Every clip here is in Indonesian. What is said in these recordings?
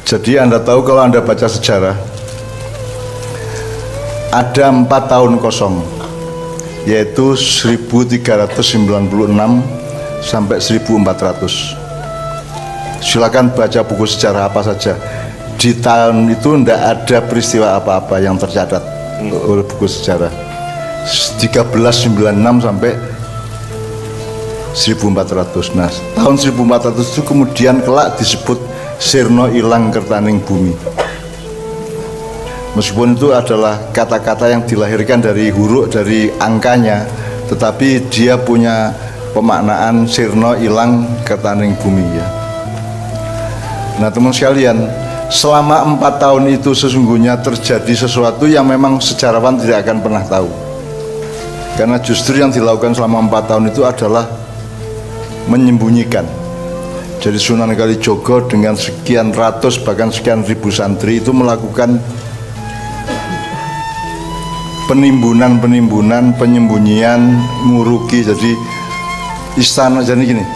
Jadi Anda tahu kalau Anda baca sejarah, ada 4 tahun kosong, yaitu 1396 sampai 1400. Silakan baca buku sejarah apa saja. Di tahun itu tidak ada peristiwa apa-apa yang tercatat oleh buku sejarah. 1396 sampai 1400. Nah, tahun 1400 itu kemudian kelak disebut Sirna Ilang Kertaning Bumi. Meskipun itu adalah kata-kata yang dilahirkan dari huruf, dari angkanya, tetapi dia punya pemaknaan Sirna Ilang Kertaning Bumi ya. Nah teman sekalian, selama 4 tahun itu sesungguhnya terjadi sesuatu yang memang sejarawan tidak akan pernah tahu. Karena justru yang dilakukan selama 4 tahun itu adalah menyembunyikan. Jadi Sunan Kalijogo dengan sekian ratus bahkan sekian ribu santri itu melakukan penimbunan, penyembunyian, nguruki. Jadi istana, jadi gini,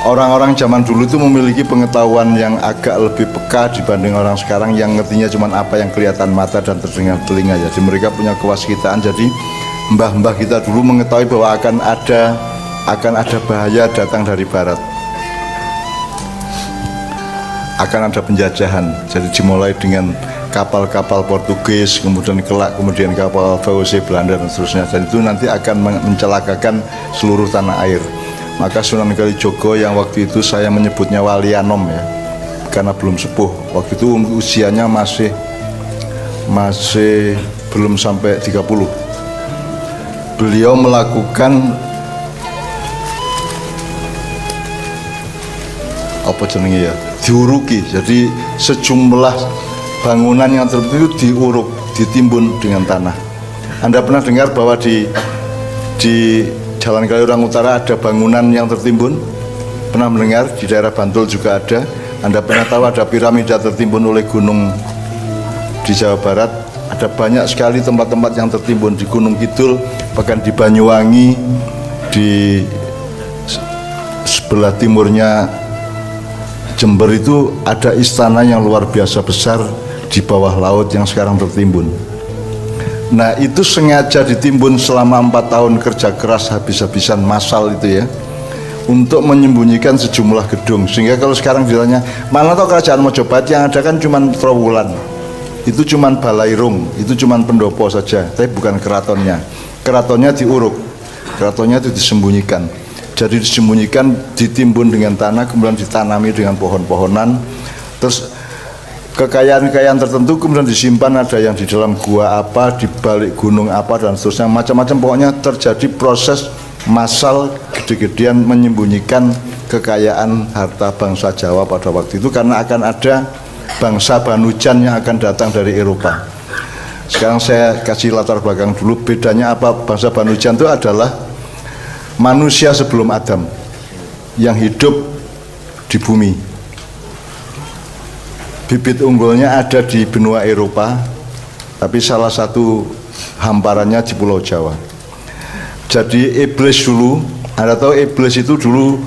orang-orang zaman dulu itu memiliki pengetahuan yang agak lebih peka dibanding orang sekarang yang ngertinya cuma apa yang kelihatan mata dan terdengar telinga. Jadi mereka punya kewaskitaan. Jadi mbah-mbah kita dulu mengetahui bahwa akan ada bahaya datang dari barat, akan ada penjajahan. Jadi dimulai dengan kapal-kapal Portugis, kemudian kapal VOC Belanda dan seterusnya. Dan itu nanti akan mencelakakan seluruh tanah air. Maka Sunan Kalijogo yang waktu itu saya menyebutnya Walianom ya, karena belum sepuh. Waktu itu usianya masih belum sampai 30. Beliau melakukan apa jenenge ya, diuruki. Jadi sejumlah bangunan yang tertentu diuruk, ditimbun dengan tanah. Anda pernah dengar bahwa di Jalan Kaliurang Utara ada bangunan yang tertimbun? Pernah mendengar? Di daerah Bantul juga ada. Anda pernah tahu ada piramida tertimbun oleh gunung di Jawa Barat? Ada banyak sekali tempat-tempat yang tertimbun di Gunung Kidul, bahkan di Banyuwangi, di sebelah timurnya Jember itu ada istana yang luar biasa besar di bawah laut yang sekarang tertimbun. Nah itu sengaja ditimbun selama 4 tahun kerja keras habis-habisan massal itu ya, untuk menyembunyikan sejumlah gedung. Sehingga kalau sekarang ditanya mana tahu kerajaan Mojopahit, yang ada kan cuma Trowulan, itu cuma Balairung, itu cuma pendopo saja, tapi bukan keratonnya. Keratonnya diuruk, keratonnya itu disembunyikan. Jadi disembunyikan, ditimbun dengan tanah, kemudian ditanami dengan pohon-pohonan. Terus kekayaan-kekayaan tertentu kemudian disimpan, ada yang di dalam gua apa, di balik gunung apa dan seterusnya, macam-macam. Pokoknya terjadi proses massal gede-gedean menyembunyikan kekayaan harta bangsa Jawa pada waktu itu, karena akan ada bangsa Banujan yang akan datang dari Eropa. Sekarang saya kasih latar belakang dulu. Bedanya apa? Bangsa Banujan itu adalah manusia sebelum Adam yang hidup di bumi. Bibit unggulnya ada di benua Eropa, tapi salah satu hamparannya di Pulau Jawa. Jadi iblis dulu, Anda tahu iblis itu dulu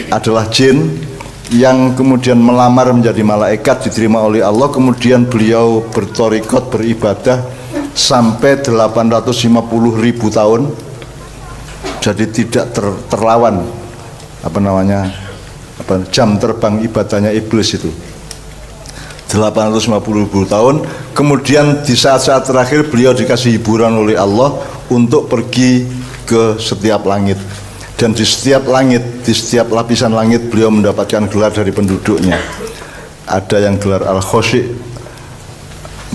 adalah jin yang kemudian melamar menjadi malaikat, diterima oleh Allah. Kemudian beliau bertorikot, beribadah sampai 850.000 tahun. Jadi tidak terlawan jam terbang ibadahnya iblis itu 850.000 tahun. Kemudian di saat-saat terakhir beliau dikasih hiburan oleh Allah untuk pergi ke setiap langit. Dan di setiap langit, di setiap lapisan langit beliau mendapatkan gelar dari penduduknya. Ada yang gelar Al-Khoshi,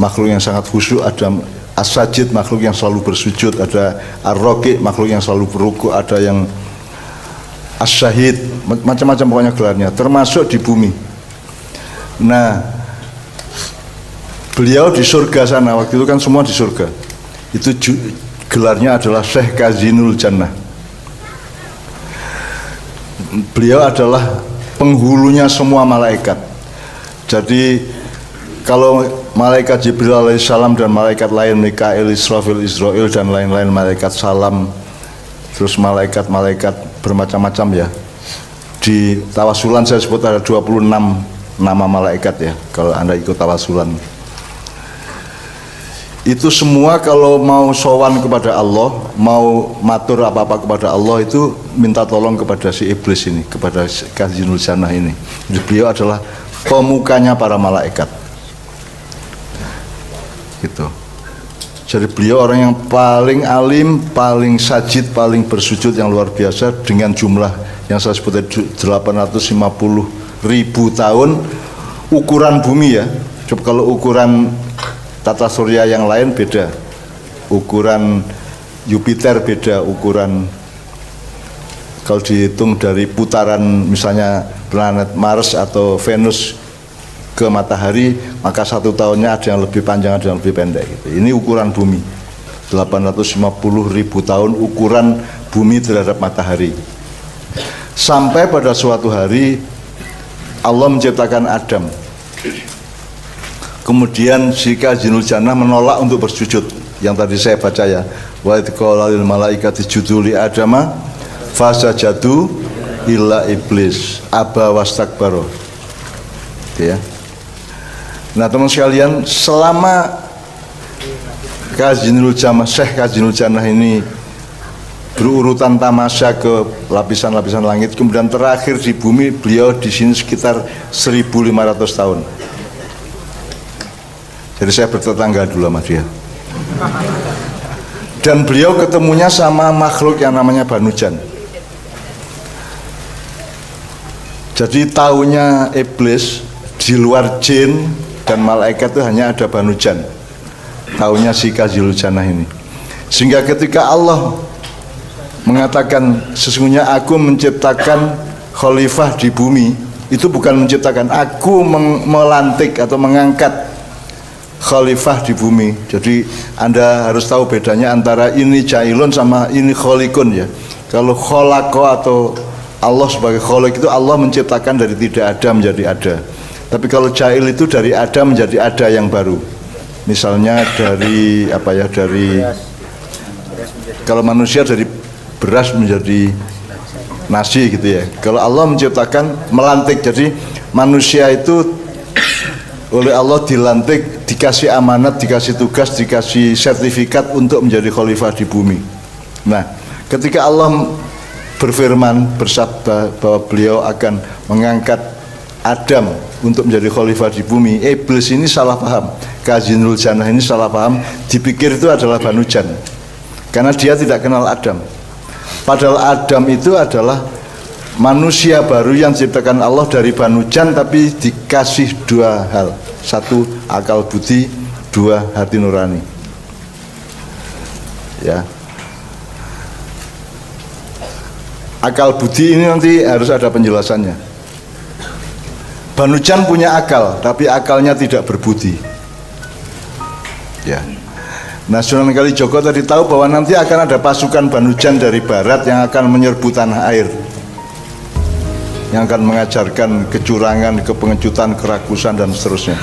makhluk yang sangat khusyuk. Ada As-Sajid, makhluk yang selalu bersujud. Ada Ar-Roki, makhluk yang selalu berruku. Ada yang As-Syahid, macam-macam pokoknya gelarnya, termasuk di bumi. Nah, beliau di surga sana, waktu itu kan semua di surga. Itu gelarnya adalah Syekh Kazinul Jannah. Beliau adalah penghulunya semua malaikat. Jadi kalau malaikat Jibril alaihissalam dan malaikat lain, Mikail, Israfil, Israel dan lain-lain malaikat salam, terus malaikat-malaikat bermacam-macam ya. Di Tawasulan saya sebut ada 26 nama malaikat ya, kalau Anda ikut tawasulan. Itu semua kalau mau sowan kepada Allah, mau matur apa-apa kepada Allah, itu minta tolong kepada si iblis ini, kepada Kazinul Jannah ini. Jadi beliau adalah pemukanya para malaikat. Gitu. Jadi beliau orang yang paling alim, paling sajid, paling bersujud yang luar biasa, dengan jumlah yang saya sebut tadi 850.000 tahun ukuran bumi ya. Coba kalau ukuran tata surya yang lain beda, ukuran Jupiter beda, ukuran kalau dihitung dari putaran misalnya planet Mars atau Venus ke matahari, maka 1 tahunnya ada yang lebih panjang, ada yang lebih pendek gitu. Ini ukuran bumi 850.000 tahun ukuran bumi terhadap matahari. Sampai pada suatu hari Allah menciptakan Adam, kemudian si Kazinul Jannah menolak untuk bersujud, yang tadi saya baca ya, wa idh qala lil malaikati isjudu li adama fasajadu illa iblis aba wastakbara. Ya. Nah teman sekalian, selama Kazinul Jannah, Syekh Kazinul Jannah ini berurutan tamasya ke lapisan-lapisan langit, kemudian terakhir di bumi, beliau di sini sekitar 1.500 tahun. Jadi saya bertetangga dulu sama dia. Dan beliau ketemunya sama makhluk yang namanya Banujan. Jadi taunya iblis di luar jin dan malaikat itu hanya ada Banujan, taunya si Kazinul Jannah ini. Sehingga ketika Allah mengatakan sesungguhnya aku menciptakan khalifah di bumi, itu bukan menciptakan, aku melantik atau mengangkat khalifah di bumi. Jadi Anda harus tahu bedanya antara ini jailun sama ini kholikun ya. Kalau kholako atau Allah sebagai kholik itu Allah menciptakan dari tidak ada menjadi ada. Tapi kalau jail itu dari ada menjadi ada yang baru. Misalnya dari apa ya, dari kalau manusia dari beras menjadi nasi gitu ya. Kalau Allah menciptakan melantik, jadi manusia itu oleh Allah dilantik, dikasih amanat, dikasih tugas, dikasih sertifikat untuk menjadi khalifah di bumi. Nah, ketika Allah berfirman, bersabda bahwa beliau akan mengangkat Adam untuk menjadi khalifah di bumi, iblis ini salah paham. Kazinul Jannah ini salah paham, dipikir itu adalah Banujan, karena dia tidak kenal Adam. Padahal Adam itu adalah manusia baru yang diciptakan Allah dari Banujan, tapi dikasih 2 hal, 1 akal budi, 2 hati nurani. Ya. Akal budi ini nanti harus ada penjelasannya. Banujan punya akal, tapi akalnya tidak berbudi. Ya. Nah, Sunan Kalijogo tadi tahu bahwa nanti akan ada pasukan Banujan dari barat yang akan menyerbu tanah air, yang akan mengajarkan kecurangan, kepengecutan, kerakusan dan seterusnya.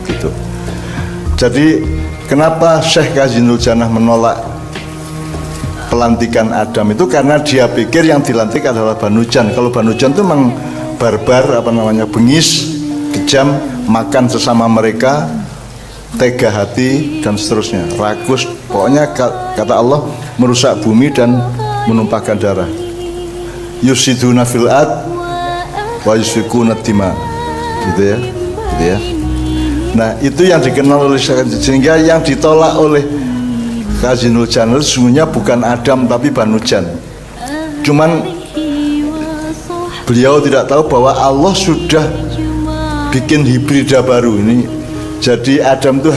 Gitu. Jadi, kenapa Syekh Kazinul Jannah menolak pelantikan Adam itu? Karena dia pikir yang dilantik adalah Banujan. Kalau Banujan itu memang barbar, apa namanya, bengis, kejam, makan sesama mereka, tega hati dan seterusnya, rakus, pokoknya kata Allah merusak bumi dan menumpahkan darah. Yusiduna fil ard wa yusfikuna dima, gitu ya, gitu ya. Nah itu yang dikenal oleh sehingga yang ditolak oleh Kazinul Jannah sesungguhnya bukan Adam tapi Banujan. Cuman beliau tidak tahu bahwa Allah sudah bikin hibrida baru ini. Jadi Adam itu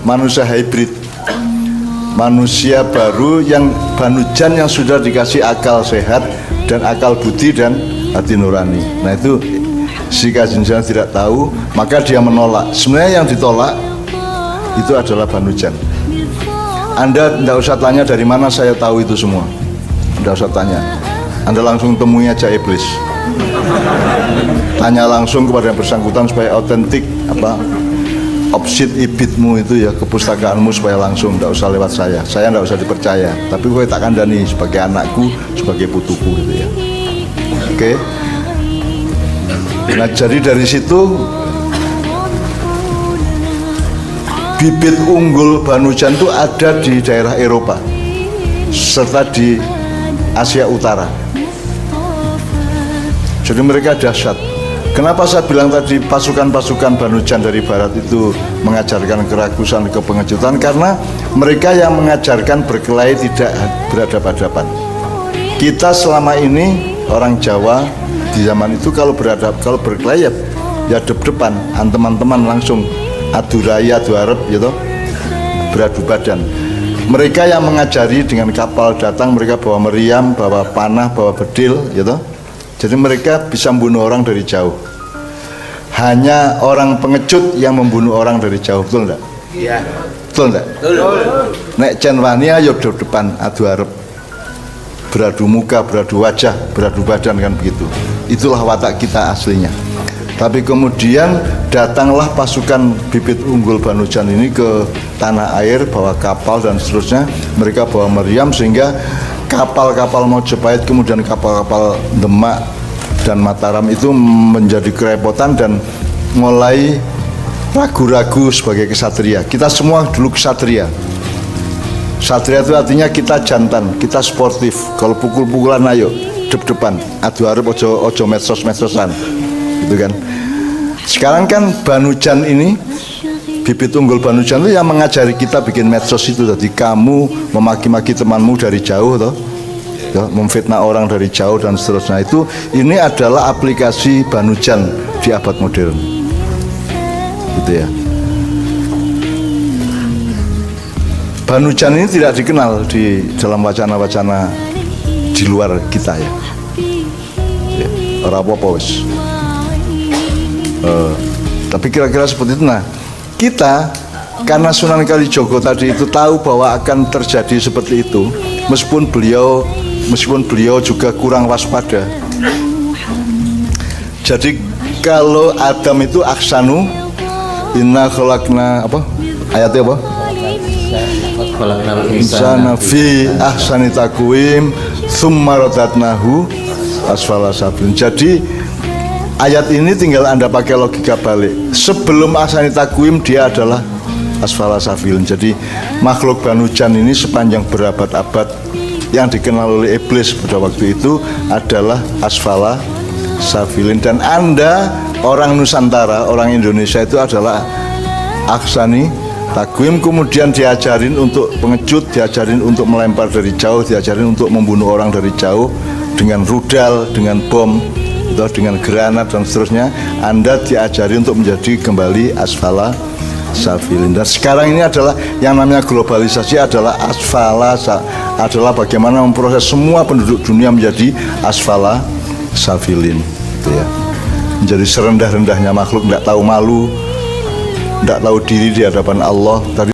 manusia hybrid, manusia baru yang Banujan yang sudah dikasih akal sehat dan akal budi dan hati nurani. Nah itu si Kazinul Jannah tidak tahu, maka dia menolak. Sebenarnya yang ditolak itu adalah Banujan. Anda tidak usah tanya dari mana saya tahu itu semua, tidak usah tanya. Anda langsung temui aja iblis. Tanya langsung kepada yang bersangkutan supaya otentik apa opsit ibitmu itu ya, kepustakaanmu, supaya langsung, tidak usah lewat saya tidak usah dipercaya, tapi gue tak kandani sebagai anakku, sebagai putuku gitu ya. Oke. Nah, jadi dari situ bibit unggul Banujan itu ada di daerah Eropa serta di Asia Utara. Jadi mereka dahsyat. Kenapa saya bilang tadi pasukan-pasukan Banujan dari barat itu mengajarkan kerakusan, kepengejutan? Karena mereka yang mengajarkan berkelahi tidak berhadapan-hadapan. Kita selama ini orang Jawa di zaman itu kalau berkelahi ya dep-depan, teman-teman langsung adu raya, adu arep gitu, beradu badan. Mereka yang mengajari dengan kapal datang, mereka bawa meriam, bawa panah, bawa bedil gitu. Jadi mereka bisa membunuh orang dari jauh. Hanya orang pengecut yang membunuh orang dari jauh, betul enggak? Iya. Betul enggak? Betul. Nek cenwani ayo depan adu arep. Beradu muka, beradu wajah, beradu badan kan begitu. Itulah watak kita aslinya. Tapi kemudian datanglah pasukan bibit unggul Banujan ini ke tanah air, bawa kapal dan seterusnya. Mereka bawa meriam sehingga kapal-kapal Mojopahit kemudian kapal-kapal Demak dan Mataram itu menjadi kerepotan dan mulai ragu-ragu sebagai kesatria. Kita semua dulu kesatria. Satria itu artinya kita jantan, kita sportif. Kalau pukul-pukulan ayo dep-depan, adu arep ojo medsos-medsosan, gitu kan. Sekarang kan Banujan ini, bibit unggul Banujan itu yang mengajari kita bikin medsos itu. Tadi kamu memaki-maki temanmu dari jauh, toh, ya, memfitnah orang dari jauh dan seterusnya. Itu ini adalah aplikasi Banujan di abad modern, gitu ya. Banujan ini tidak dikenal di dalam wacana-wacana di luar kita ya. Ora apa-apa wis. Tapi kira-kira seperti itu. Nah, kita karena Sunan Kalijogo tadi itu tahu bahwa akan terjadi seperti itu, meskipun beliau juga kurang waspada. Jadi kalau Adam itu ahsanu, inna khalaqna apa? Ayatnya apa? Insana fi ahsani taqwim tsumma radadnahu asfala safilin. Jadi ayat ini tinggal Anda pakai logika balik. Sebelum ahsani taqwim dia adalah asfala safilin. Jadi makhluk Banujan ini sepanjang berabad-abad yang dikenal oleh iblis pada waktu itu adalah asfala safilin. Dan Anda orang Nusantara, orang Indonesia itu adalah ahsani taqwim, kemudian diajarin untuk pengecut, diajarin untuk melempar dari jauh, diajarin untuk membunuh orang dari jauh dengan rudal, dengan bom, atau dengan granat dan seterusnya. Anda diajari untuk menjadi kembali asfala safilin. Dan sekarang ini adalah yang namanya globalisasi adalah adalah bagaimana memproses semua penduduk dunia menjadi asfala safilin, gitu ya. Menjadi serendah-rendahnya makhluk, tidak tahu malu, tidak tahu diri di hadapan Allah. Tadi